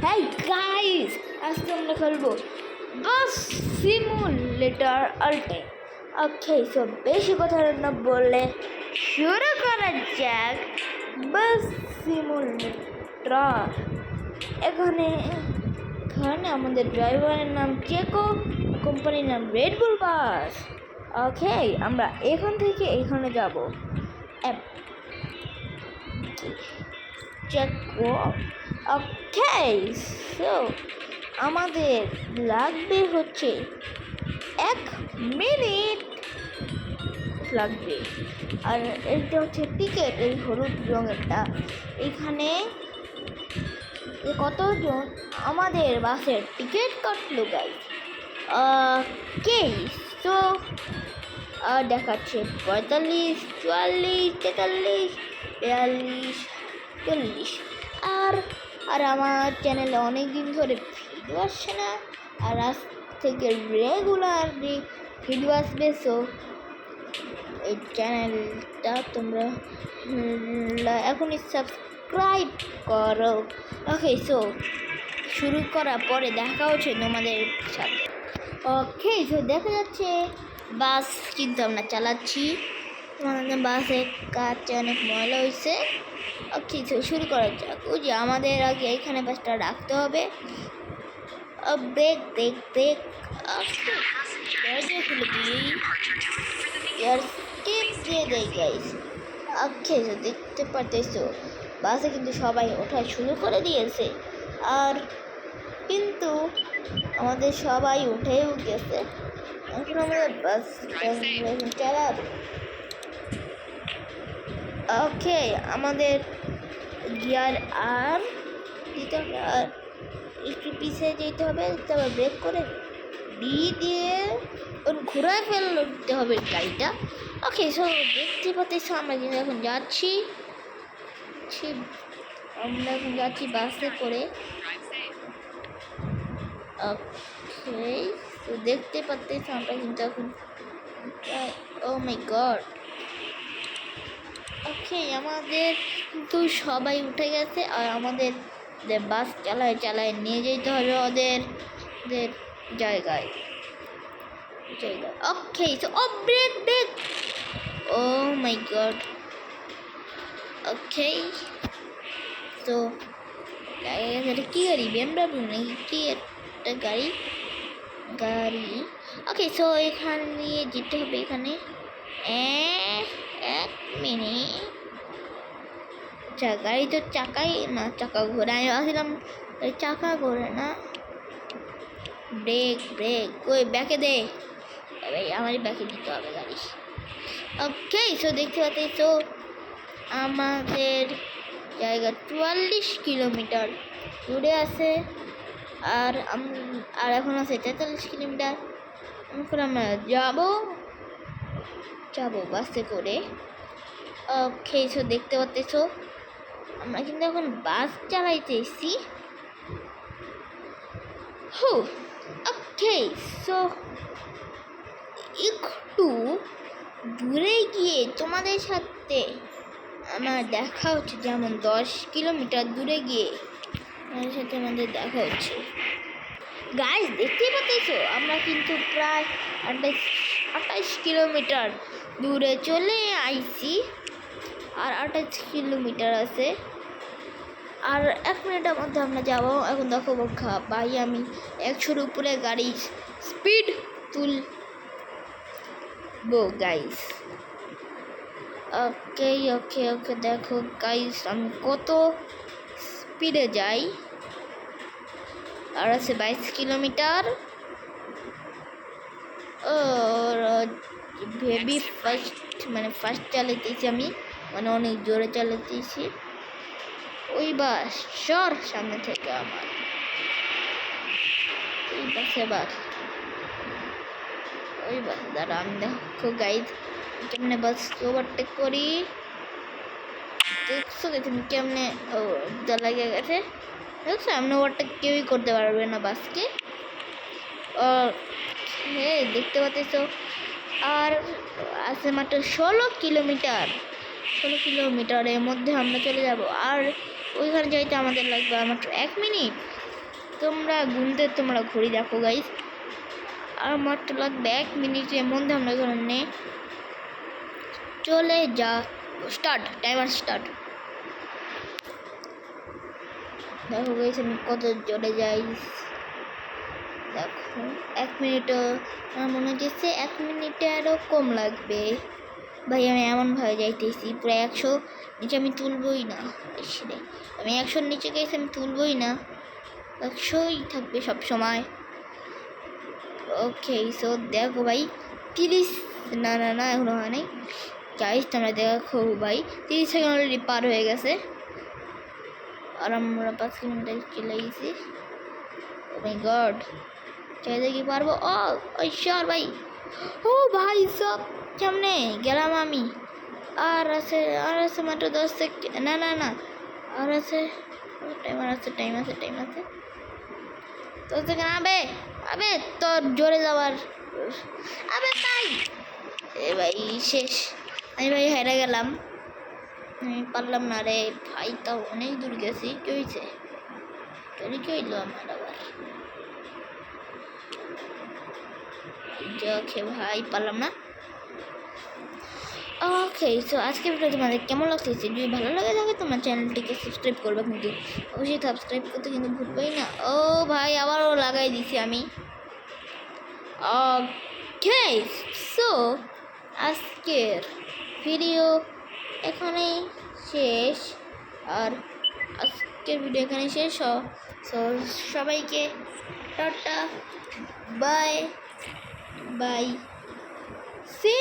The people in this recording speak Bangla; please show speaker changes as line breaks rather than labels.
Hey guys, আজকে আমরা খেলবো বাস সিমুলেটর আল্টিমেট। ওকে, সো বেশি কথা না বললে শুরু করা যাক। বাস সিমুলেটর এখানে আমাদের ড্রাইভারের নাম চেকো, কোম্পানির নাম রেড বুল বাস। ওকে, আমরা এখান থেকে এখানে যাব। চেকো। ওকে, সো আমাদের লাগবে হচ্ছে 1 মিনিট লাগবে। আর এইটা হচ্ছে টিকিট, এই হলুদ রঙেরটা। এখানে কতজন আমাদের বাসের টিকিট কাটলো গাইস? ওকে, সো দেখাচ্ছে 45, 44, 43, 42, 40। আর আমার চ্যানেলে অনেক দিন ধরে ভিডিও আসছে না, আর আজ থেকে রেগুলারলি ভিডিও আসবে। সো এই চ্যানেলটা তোমরা এখনই সাবস্ক্রাইব করো। ওকে, সো শুরু করার পরে দেখা হচ্ছে তোমাদের সাথে। ওকে, সো দেখা যাচ্ছে বাস কিন্তু আমরা চালাচ্ছি। আমাদের বাসের কাছে অনেক ময়লা হয়েছে। ওকে, সো শুরু করা যাক। ওই যে আমাদের আগে এখানে বাসটা রাখতে হবে। Brake brake brake. দরজা খুলে দিই আর স্কিপ দিয়ে দেয় গাইস। ওকে, সো দেখতে পারতেছো বাসে কিন্তু সবাই ওঠা শুরু করে দিয়েছে। আর কিন্তু আমাদের সবাই উঠেও গেছে। এখন আমাদের বাস চালাবো। ওকে, আমাদের গিয়ার আর দিতে হবে, আর একটু পিছিয়ে যেতে হবে। তারপর ব্রেক করে ডি দিয়ে ঘোরায় ফেলতে হবে গাড়িটা। ওকে, সো দেখতে পাচ্ছি আমরা কিন্তু এখন যাচ্ছি বাসে করে। ওকে, তো দেখতে পাচ্ছি আমরা কিন্তু এখন ও মাই গড। ওকে, আমাদের কিন্তু সবাই উঠে গেছে, আর আমাদের বাস চালায় নিয়ে যেতে হবে ওদের জায়গায়। ওকে, সো ব্রেক ব্রেক। ও মাই গড। ওকে, তো এটা কি গাড়ি? BMW নাকি কি একটা গাড়ি? ওকে, সো এখানে নিয়ে যেতে হবে। এখানে 1 মিনিট। আচ্ছা, গাড়ি তো চাকাই না, চাকা ঘোরে। আমি ভাবছিলাম চাকা ঘোরে না। ব্রেক ব্রেক, ওই ব্যাকে দে। আমারই ব্যাকে দিতে হবে গাড়ি। ওকে, সো দেখতে পাচ্ছি তো আমাদের জায়গা 44 কিলোমিটার দূরে আছে। আর এখন আছে 43 কিলোমিটার। এখন আমরা যাবো বাসে করে। ওকে, সো দেখতে পাচ্ছ আমরা কিন্তু এখন বাস চালাইতেছি। ওকে, সো একটু দূরে গিয়ে তোমাদের সাথে আমার দেখা হচ্ছে, যেমন 10 কিলোমিটার দূরে গিয়ে তোমাদের সাথে আমাদের দেখা হচ্ছে। গাইস, দেখতেই পাচ্ছো আমরা কিন্তু প্রায় 28 কিলোমিটার দূরে চলে আইছি। আর 28 কিলোমিটার আছে, আর 1 মিনিটের মধ্যে আমরা যাবো। এখন দেখো ভাই, আমি 100-এর উপরে গাড়ির স্পিড তুলবো গাইস। ওকে ওকে ওকে, দেখো গাইস আমি কত স্পিডে যাই। আর আছে 22 কিলোমিটার। ভেবি ফার্স্ট চালাইতেছি আমি, মানে অনেক জোরে চালাইতেছি। ওই বাস সর সামনে থেকে আমার, ওই বাসে ওই বাস দ্বারা আমি দেখো গাইড কেমনে বাস ওভারটেক করি। দেখছো তুমি কেমনে লাগে গেছে? দেখছো এমনি ওভারটেক কেউই করতে পারবে না বাসকে। হ্যাঁ, দেখতে পাচ্ছ। আর আছে মাত্র 16 কিলোমিটারের মধ্যে আমরা চলে যাব। আর ওইখানে যাইতে আমাদের লাগবে মাত্র 1 মিনিট। তোমরা ঘড়ি দেখো গাইস, আর মাত্র লাগবে 1 মিনিটের মধ্যে আমরা এখানে চলে যা। Start, timer start. দেখো গাইস আমি কত জোরে যাই, দেখো 1 মিনিটও আমার মনে হচ্ছে 1 মিনিটে আরও কম লাগবে। ভাই আমি এমনভাবে যাইতেছি পুরো 100 নিচে আমি তুলবই না, আমি 100 নিচে গেছি আমি তুলবই না, 100ই থাকবে সব সময়। ওকে সো দেখো ভাই 30, না না না এখনো হয় নাই গাইস, তোমরা দেখো ভাই 30 সেকেন্ড অলরেডি পার হয়ে গেছে, আর আমরা 5 কিলোমিটার চলে গেছি। ও মাই গড, চাইতে কি পারবো? ও ঈশ্বর ভাই, ও ভাই সব সামনে গেলাম আমি। আর আছে মাত্র 10 সেকেন্ড, না না না আর আছে, টাইম আছে 10 সেকেন্ড। আবে তোর জোরে যাওয়ার, আবে ভাই, এ ভাই শেষ, আমি ভাই হেরে গেলাম, আমি পারলাম না রে ভাই, তাও অনেক দূর গেছি। কি হয়েছে? কি হইলো আমার আবার? ওকে ভাই পারলাম না। ওকে সো আজকে ভিডিও তোমাদের কেমন লাগতেছে? যদি ভালো লাগে থাকে তোমার চ্যানেলটিকে সাবস্ক্রাইব করবে, কিন্তু অবশ্যই সাবস্ক্রাইব করতে কিন্তু ভুলবেই না। ও ভাই আবারও লাগাই দিছি আমি। ওকে সো আজকের ভিডিও এখানেই শেষ, আর আজকের ভিডিও এখানে শেষ। সো সবাইকে টাটা, বাই বাই, সি